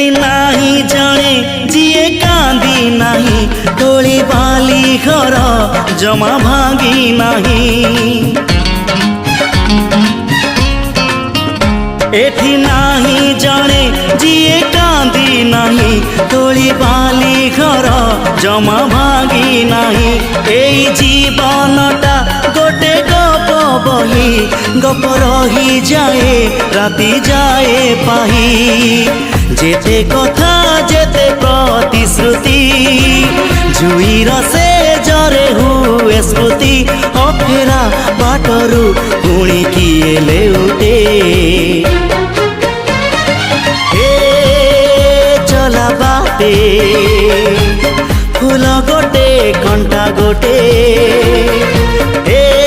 एठी नाही जणे जिए कांदी नाही तोली बाली घर जमा भांगी नाही। एठी नाही जणे जिए कांदी नाही तोली बाली घर जमा भांगी नाही। एई जीवनटा गोटे गप बही गप रही जाए राति जाए पाही। जेते कथा जेते प्रतिश्रुति जुईर से जरे हुए स्मृति अफेरा बाटरू पुणी किए लेउटे। चला बाटे फूल गोटे कंटा गोटे